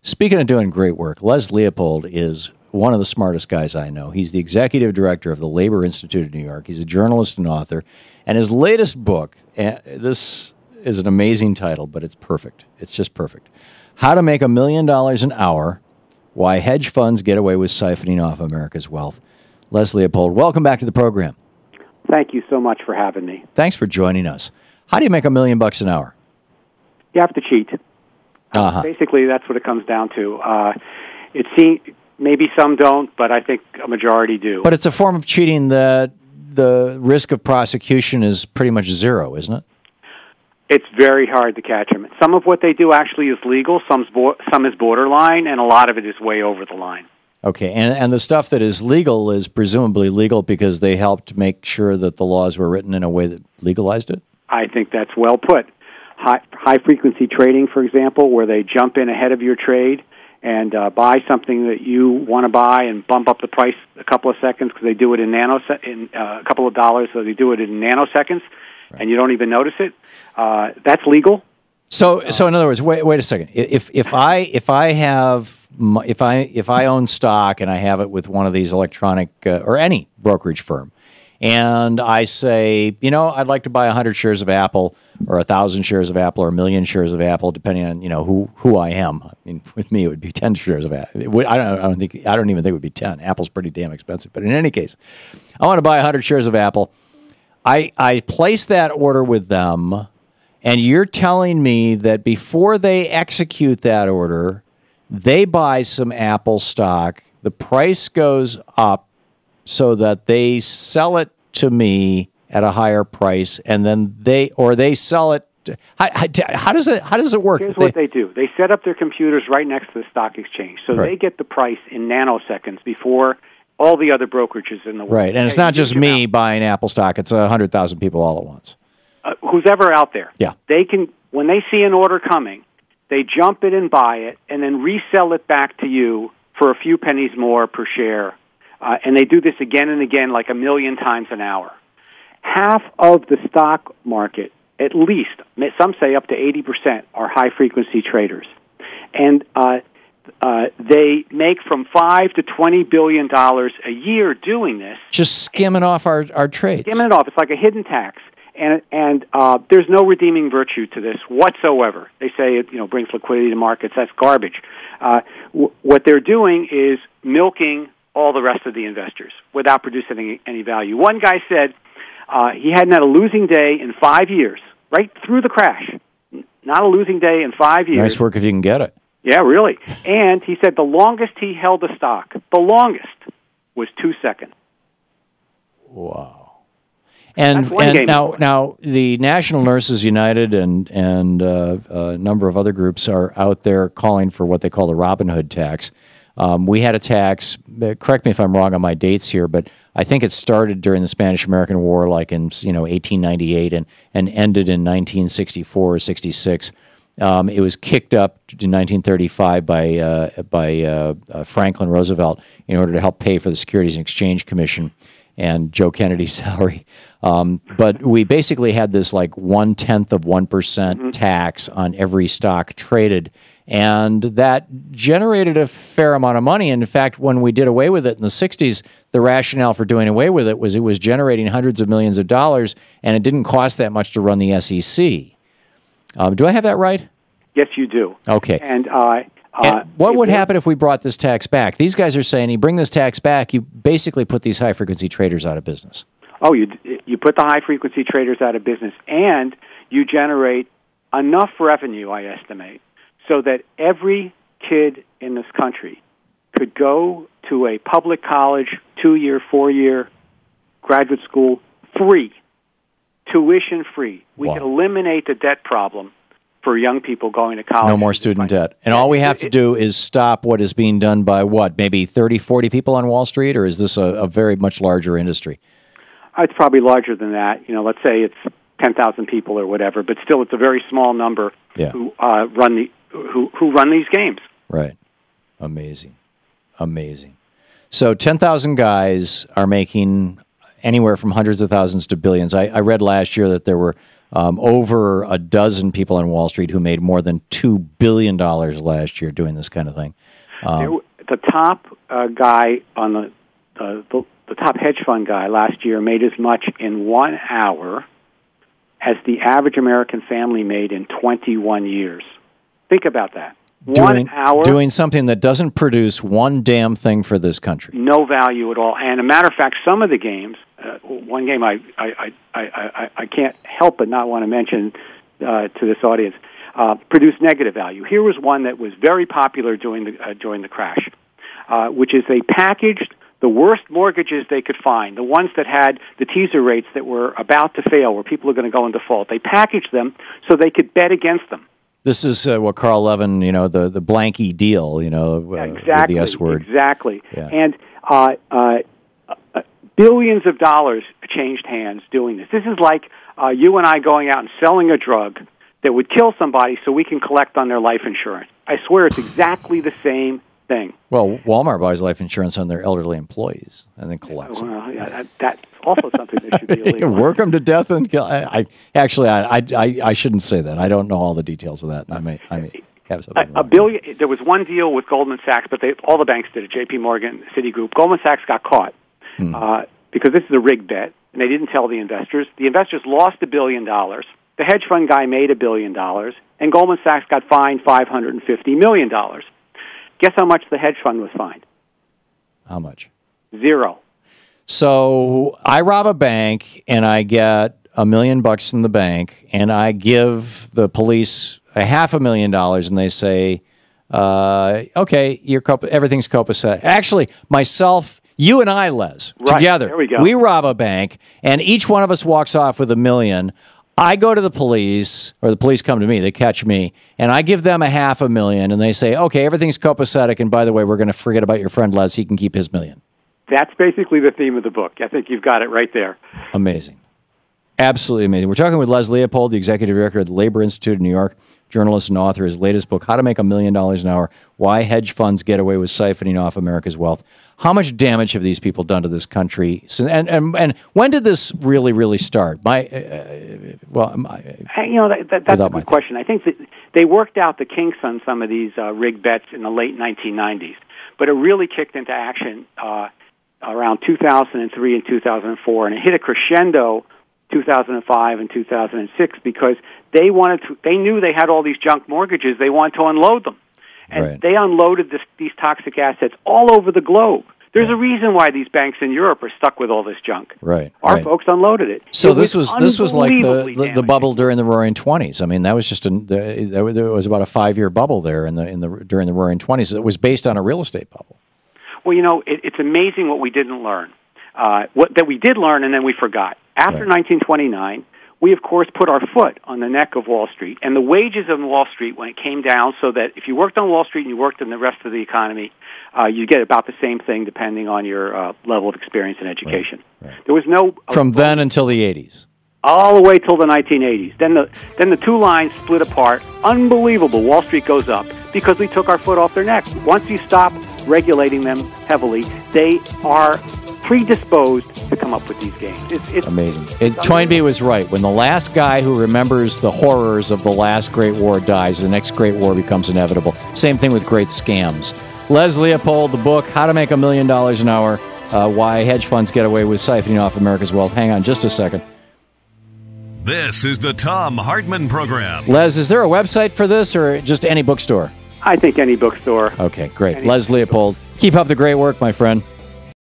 Speaking of doing great work, Les Leopold is one of the smartest guys I know. He's the executive director of the Labor Institute of New York. He's a journalist and author. And his latest book, this is an amazing title, but it's perfect. It's just perfect. How to Make $1 Million an Hour, Why Hedge Funds Get Away with Siphoning Off America's Wealth. Les Leopold, welcome back to the program. Thank you so much for having me. Thanks for joining us. How do you make $1 million an hour? You have to cheat. Basically, that's what it comes down to. Maybe some don't, but I think a majority do. But it's a form of cheating that the risk of prosecution is pretty much zero, isn't it? It's very hard to catch them. Some of what they do actually is legal, some is borderline, and a lot of it is way over the line. Okay, and the stuff that is legal is presumably legal because they helped make sure that the laws were written in a way that legalized it? I think that's well put. High-frequency trading, for example, where they jump in ahead of your trade and buy something that you want to buy and bump up the price a couple of seconds because they do it in a couple of dollars, so they do it in nanoseconds, right, and you don't even notice it. That's legal. So in other words, wait a second. If I own stock and I have it with one of these electronic or any brokerage firm, and I say, I'd like to buy 100 shares of Apple, or 1,000 shares of Apple, or 1,000,000 shares of Apple, depending on who I am. I mean, with me, it would be 10 shares of Apple. I don't even think it would be 10. Apple's pretty damn expensive. But in any case, I want to buy 100 shares of Apple. I place that order with them, and you're telling me that before they execute that order, they buy some Apple stock. The price goes up so that they sell it to me at a higher price, and then they sell it. How does it work? Here's what they do. They set up their computers right next to the stock exchange, so right, they get the price in nanoseconds before all the other brokerages in the world. Right, and it's not just me buying Apple stock. It's 100,000 people all at once. Who's ever out there. Yeah. They can, when they see an order coming, they jump it and buy it, and then resell it back to you for a few pennies more per share. And they do this again and again, like 1 million times an hour. Half of the stock market, at least, some say up to 80%, are high-frequency traders. And they make from $5 to $20 billion a year doing this. Just skimming off our trades. Skimming it off. It's like a hidden tax. And there's no redeeming virtue to this whatsoever. They say it brings liquidity to markets. That's garbage. What they're doing is milking all the rest of the investors without producing any value. One guy said he hadn't had a losing day in 5 years, right through the crash. Not a losing day in 5 years. Nice work if you can get it. Yeah, really. And he said the longest he held a stock, the longest, was 2 seconds. Wow. And now the National Nurses United and a number of other groups are out there calling for what they call the Robin Hood tax. We had a tax, correct me if I'm wrong on my dates here, but I think it started during the Spanish-American War, like in 1898, and ended in 1964 or 66. It was kicked up in 1935 by Franklin Roosevelt in order to help pay for the Securities and Exchange Commission and Joe Kennedy's salary. But we basically had this like 0.1% tax on every stock traded, and that generated a fair amount of money. And in fact, when we did away with it in the 60s, the rationale for doing away with it was generating hundreds of millions of dollars, and it didn't cost that much to run the SEC. Do I have that right? Yes, you do. Okay. And what would happen if we brought this tax back? These guys are saying, you bring this tax back, you basically put these high-frequency traders out of business. Oh, you put the high-frequency traders out of business, and you generate enough revenue, I estimate, so that every kid in this country could go to a public college, 2-year, 4-year graduate school free, tuition free. We could eliminate the debt problem for young people going to college. No more student debt. And all we have to do is stop what is being done by what, maybe 30, 40 people on Wall Street, or is this a very much larger industry? It's probably larger than that. Let's say it's 10,000 people or whatever, but still it's a very small number who run these games. Right. Amazing. So 10,000 guys are making anywhere from hundreds of thousands to billions. I read last year that there were over a dozen people on Wall Street who made more than $2 billion last year doing this kind of thing. The top guy on the top hedge fund guy last year made as much in 1 hour as the average American family made in 21 years. Think about that. 1 hour. Doing something that doesn't produce one damn thing for this country. No value at all. And a matter of fact, some of the games, one game I can't help but not want to mention to this audience, produced negative value. Here was one that was very popular during the crash, which is they packaged the worst mortgages they could find, the ones that had the teaser rates that were about to fail, where people are going to go in default. They packaged them so they could bet against them. This is what Carl Levin, the blanky deal, exactly, with the S word. Exactly. Yeah. And billions of dollars changed hands doing this. This is like you and I going out and selling a drug that would kill somebody so we can collect on their life insurance. I swear it's exactly the same thing. Well, Walmart buys life insurance on their elderly employees and then collects. Well, yeah, that's also something that should be illegal. Work them to death and kill. I shouldn't say that. I don't know all the details of that. I may have something. $1 billion. There was one deal with Goldman Sachs, but all the banks did it. J.P. Morgan, Citigroup. Goldman Sachs got caught because this is a rigged bet, and they didn't tell the investors. The investors lost $1 billion. The hedge fund guy made $1 billion, and Goldman Sachs got fined $550 million. Guess how much the hedge fund was fined? How much? 0. So I rob a bank and I get $1 million in the bank, and I give the police $500,000, and they say, "Okay, everything's copacetic." Actually, myself, you and I, Les, together, there we go. We rob a bank, and each one of us walks off with $1 million. I go to the police, or the police come to me, they catch me, and I give them $500,000, and they say, "Okay, everything's copacetic, and by the way, we're going to forget about your friend Les, he can keep his $1 million." That's basically the theme of the book. I think you've got it right there. Amazing. Absolutely amazing. We're talking with Les Leopold, the executive director of the Labor Institute of New York, journalist and author. His latest book, How to Make $1 Million an Hour, Why Hedge Funds Get Away with Siphoning Off America's Wealth. How much damage have these people done to this country? And when did this really start? That's a good question. I think that they worked out the kinks on some of these rigged bets in the late 1990s, but it really kicked into action around 2003 and 2004, and it hit a crescendo 2005 and 2006 because they knew they had all these junk mortgages. They wanted to unload them. And they unloaded these toxic assets all over the globe. There's a reason why these banks in Europe are stuck with all this junk. Our folks unloaded it. So this was like the bubble during the Roaring '20s. I mean, that was just there was about a 5-year bubble there during the Roaring '20s. It was based on a real estate bubble. Well, it's amazing what we didn't learn. That we did learn and then we forgot. After 1929. We, of course, put our foot on the neck of Wall Street, and the wages of Wall Street, when it came down, so that if you worked on Wall Street and you worked in the rest of the economy, you get about the same thing depending on your level of experience and education. There was no... From then until the 80s. All the way till the 1980s. Then the two lines split apart. Unbelievable. Wall Street goes up because we took our foot off their neck. Once you stop regulating them heavily, they are predisposed to come up with these games. It's amazing. Toynbee was right. When the last guy who remembers the horrors of the last great war dies, the next great war becomes inevitable. Same thing with great scams. Les Leopold, the book, How to Make $1 Million an Hour, Why Hedge Funds Get Away with Siphoning Off America's Wealth. Hang on just a second. This is the Thom Hartmann Program. Les, is there a website for this or just any bookstore? I think any bookstore. Okay, great. Les Leopold, keep up the great work, my friend.